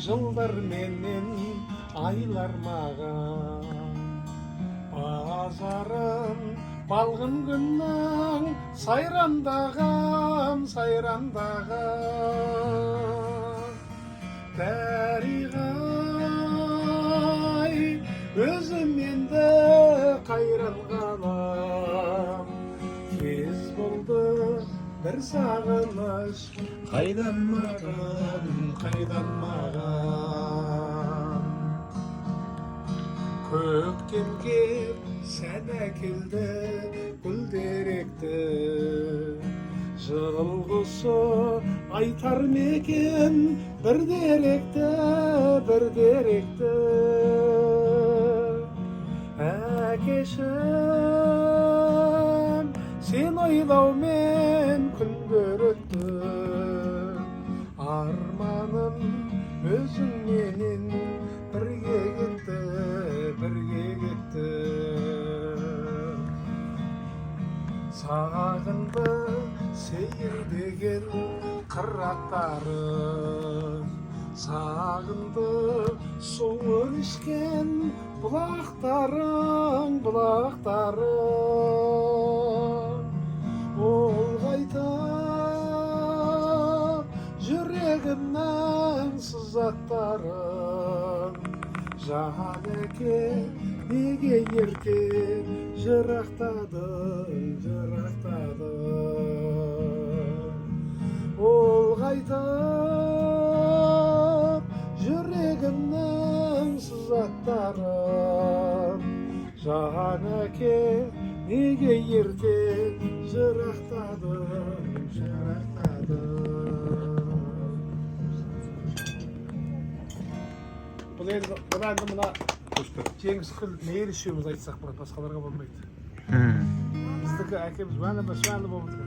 жылдар менен айлар маған базарым балғын күннің сайрандаған дариғай өзім енді қайран қалам кез болды бір сағыныш қайдан маған көктем кеп сән әкелді гүлдеректі жылғысы айтар мекен бір деректі әкешім сен ойлаумен күндер өтті арманым өзіңменен бірге кетті сағынды сейілдеген қыраттарым сағынды суы ішкен бұлақтарың ол қайтып жүрегімнің сызаттарын жанеке неге ерте жырақтады ол қайтып жүрегімнің сызаттарын жанеке неге ерте жырақтады бұл енді мына жеңісқұл мейір үшеуміз айтсақ болады басқаларға болмайды біздікі әкеміз мәні болып отыр